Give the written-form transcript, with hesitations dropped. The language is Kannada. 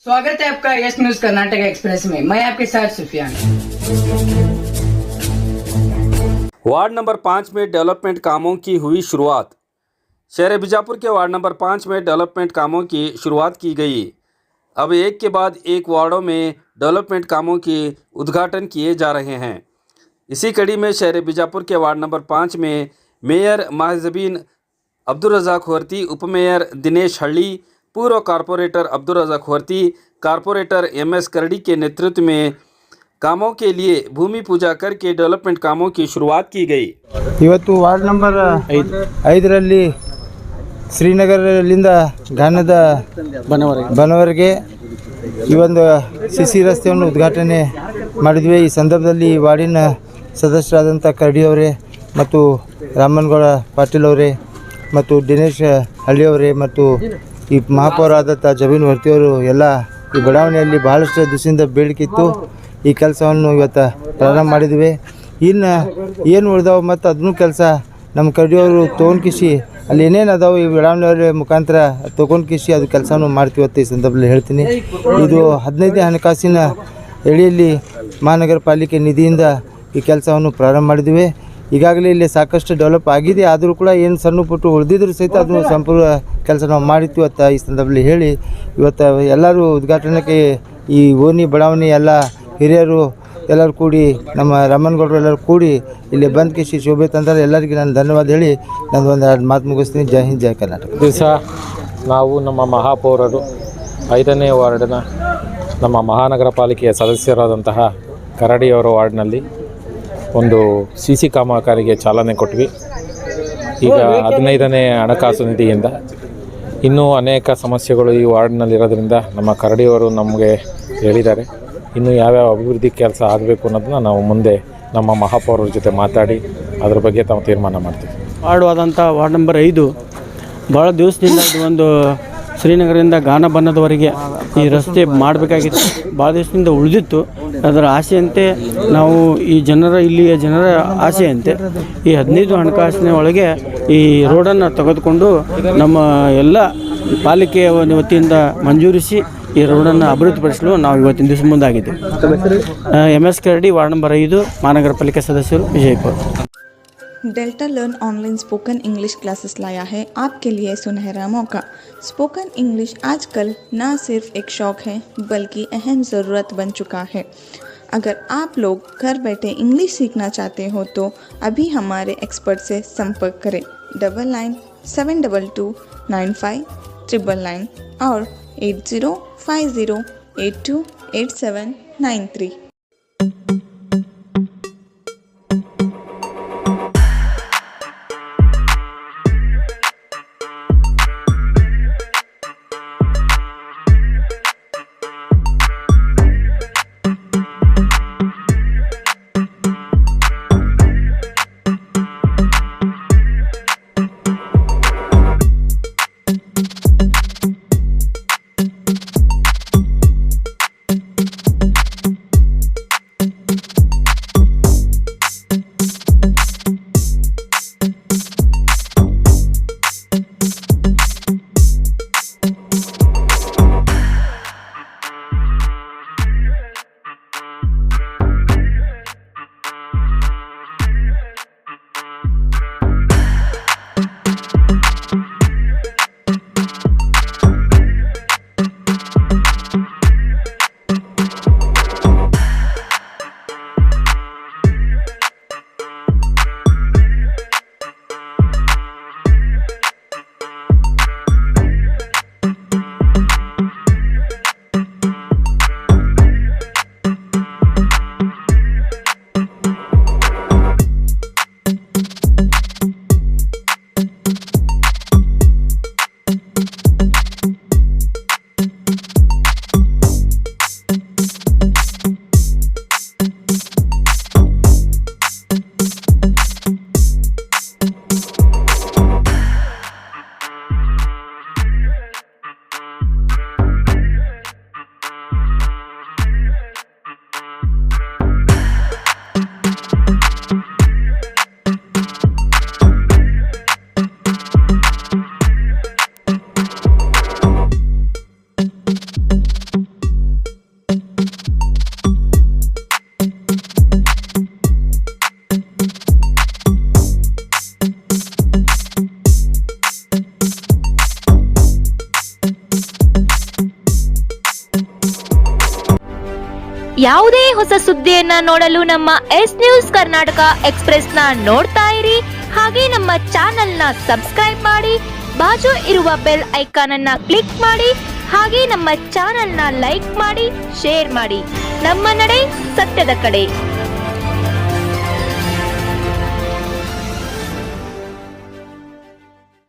स्वागत है आपका यस न्यूज कर्नाटक एक्सप्रेस में। मैं आपके साथ सुफियान। वार्ड नंबर 5 में डेवलपमेंट कामों की हुई शुरुआत। शहर बीजापुर के वार्ड नंबर 5 में डेवलपमेंट कामों की शुरुआत की गई। अब एक के बाद एक वार्डों में डेवलपमेंट कामों के उद्घाटन किए जा रहे हैं। इसी कड़ी में शहर बीजापुर के वार्ड नंबर 5 में मेयर महजबीन अब्दुल रज़ाक खोरती, उपमेयर दिनेश हल्ली, पूर्व corporator Abdul Razak Khorti, corporator MS Karadi के नेतृत्व में कामों के लिए भूमि पूजा करके डेवलपमेंट कामों की शुरुआत की गई। ಇವತ್ತು ವಾರ್ಡ್ ನಂಬರ್ 5ರಲ್ಲಿ ಶ್ರೀನಗರದಿಂದ ಘಾನದ ಬನವರೆಗೆ ಈ ಒಂದು ಸಿಸಿ ರಸ್ತೆಯನ್ನು ಉದ್ಘಾಟನೆ ಮಾಡಿದ್ವಿ। ಈ ಸಂದರ್ಭದಲ್ಲಿ ವಾರ್ಡಿನ ಸದಸ್ಯರಾದಂಥ ಕರಡಿಯವರೇ ಮತ್ತು ರಾಮನಗೌಡ ಪಾಟೀಲ್ ಅವರೇ ಮತ್ತು ದಿನೇಶ್ ಹಳ್ಳಿಯವರೇ ಮತ್ತು ಈ ಮಹಾಪೌರಾದಂಥ ಜಬೀನ್ ವರ್ತಿಯವರು ಎಲ್ಲ ಈ ಬಡಾವಣೆಯಲ್ಲಿ ಬಹಳಷ್ಟು ದಿವಸದಿಂದ ಬೇಡಿಕಿತ್ತು। ಈ ಕೆಲಸವನ್ನು ಇವತ್ತು ಪ್ರಾರಂಭ ಮಾಡಿದ್ವಿ। ಇನ್ನು ಏನು ಉಳಿದಾವೆ ಮತ್ತು ಅದನ್ನೂ ಕೆಲಸ ನಮ್ಮ ಕರಡಿಯವರು ತೊಗೊಂಡ್ಕಿಸಿ ಅಲ್ಲಿ ಏನೇನು ಅದಾವೆ ಈ ಬಡಾವಣೆಯವ್ರ ಮುಖಾಂತರ ತೊಗೊಂಡ್ಕಿಸಿ ಅದು ಕೆಲಸವನ್ನು ಮಾಡ್ತೀವತ್ತು ಈ ಸಂದರ್ಭದಲ್ಲಿ ಹೇಳ್ತೀನಿ। ಇದು 15ನೇ ಹಣಕಾಸಿನ ಅಡಿಯಲ್ಲಿ ಮಹಾನಗರ ಪಾಲಿಕೆ ನಿಧಿಯಿಂದ ಈ ಕೆಲಸವನ್ನು ಪ್ರಾರಂಭ ಮಾಡಿದ್ವಿ। ಈಗಾಗಲೇ ಇಲ್ಲಿ ಸಾಕಷ್ಟು ಡೆವಲಪ್ ಆಗಿದೆ, ಆದರೂ ಕೂಡ ಏನು ಸಣ್ಣ ಪುಟ್ಟು ಉಳಿದಿದ್ರು ಸಹಿತ ಅದನ್ನು ಸಂಪೂರ್ಣ ಕೆಲಸ ನಾವು ಮಾಡಿರ್ತೀವಿ ಅಂತ ಈ ಸಂದರ್ಭದಲ್ಲಿ ಹೇಳಿ ಇವತ್ತು ಎಲ್ಲರೂ ಉದ್ಘಾಟನೆಗೆ ಈ ಓಣಿ ಬಡಾವಣೆ ಎಲ್ಲ ಹಿರಿಯರು ಎಲ್ಲರೂ ಕೂಡಿ ನಮ್ಮ ರಾಮನಗೌಡರು ಎಲ್ಲರೂ ಕೂಡಿ ಇಲ್ಲಿ ಬಂದ್ ಕಿಸಿ ಶೋಭೆ ತಂದರೆ ಎಲ್ಲರಿಗೂ ನಾನು ಧನ್ಯವಾದ ಹೇಳಿ ನಾನು ಒಂದು ಎರಡು ಮಾತು ಮುಗಿಸ್ತೀನಿ। ಜೈ ಹಿಂದ್, ಜೈ ಕರ್ನಾಟಕ। ದಿವಸ ನಾವು ನಮ್ಮ ಮಹಾಪೌರರು 5ನೇ ವಾರ್ಡಿನ ನಮ್ಮ ಮಹಾನಗರ ಪಾಲಿಕೆಯ ಸದಸ್ಯರಾದಂತಹ ಕರಡಿಯವರ ವಾರ್ಡ್ನಲ್ಲಿ ಒಂದು CC ಕಾಮಗಾರಿಗೆ ಚಾಲನೆ ಕೊಟ್ವಿ। ಈಗ 15ನೇ ಹಣಕಾಸು ನಿಧಿಯಿಂದ ಇನ್ನೂ ಅನೇಕ ಸಮಸ್ಯೆಗಳು ಈ ವಾರ್ಡ್ನಲ್ಲಿರೋದ್ರಿಂದ ನಮ್ಮ ಕರಡಿಯವರು ನಮಗೆ ಹೇಳಿದ್ದಾರೆ ಇನ್ನೂ ಯಾವ್ಯಾವ ಅಭಿವೃದ್ಧಿ ಕೆಲಸ ಆಗಬೇಕು ಅನ್ನೋದನ್ನ ನಾವು ಮುಂದೆ ನಮ್ಮ ಮಹಾಪೌರರ ಜೊತೆ ಮಾತಾಡಿ ಅದ್ರ ಬಗ್ಗೆ ತಾವು ತೀರ್ಮಾನ ಮಾಡ್ತೀವಿ। ವಾರ್ಡ್ ವಾರ್ಡ್ ನಂಬರ್ 5 ಭಾಳ ದಿವಸದಿಂದ ಇದು ಒಂದು ಶ್ರೀನಗರದಿಂದ ಗಾನಬನ್ನದವರೆಗೆ ಈ ರಸ್ತೆ ಮಾಡಬೇಕಾಗಿತ್ತು, ಭಾಳ ದಿವಸದಿಂದ ಉಳಿದಿತ್ತು। ಅದರ ಆಸೆಯಂತೆ ನಾವು ಇಲ್ಲಿಯ ಜನರ ಆಸೆಯಂತೆ ಈ 15 ಹಣಕಾಸಿನ ಒಳಗೆ ಈ ರೋಡನ್ನು ತೆಗೆದುಕೊಂಡು ನಮ್ಮ ಎಲ್ಲ ಪಾಲಿಕೆಯ ವತಿಯಿಂದ ಮಂಜೂರಿಸಿ ಈ ರೋಡನ್ನು ಅಭಿವೃದ್ಧಿಪಡಿಸಲು ನಾವು ಇವತ್ತಿನ ದಿವಸ ಮುಂದಾಗಿದ್ದೇವೆ। MS करड़ी वार्ड नंबर 5 महानगर पालिका सदस्य Vijaypur. Delta learn online spoken English classes लाया है आपके लिए सुनहरा मौका। स्पोकन इंग्लिश आजकल न सिर्फ एक शौक़ है बल्कि अहम ज़रूरत बन चुका है। अगर आप लोग घर बैठे इंग्लिश सीखना चाहते हो तो अभी हमारे एक्सपर्ट से संपर्क करें 9972295999 और 8050828793। ಸುದ್ದಿಯನ್ನ ನೋಡಲು ನಮ್ಮ ಎಸ್ ನ್ಯೂಸ್ ಕರ್ನಾಟಕ ಎಕ್ಸ್ಪ್ರೆಸ್ನ ನೋಡ್ತಾ ಇರಿ. ಹಾಗೆ ನಮ್ಮ ಚಾನೆಲ್ನ ಸಬ್ಸ್ಕ್ರೈಬ್ ಮಾಡಿ, ಬಾಜು ಇರುವ ಬೆಲ್ ಐಕಾನ್ ಅನ್ನ ಕ್ಲಿಕ್ ಮಾಡಿ. ಹಾಗೆ ನಮ್ಮ ಚಾನೆಲ್ನ ಲೈಕ್ ಮಾಡಿ, ಶೇರ್ ಮಾಡಿ. ನಮ್ಮ ನಡೆ ಸತ್ಯದ ಕಡೆ.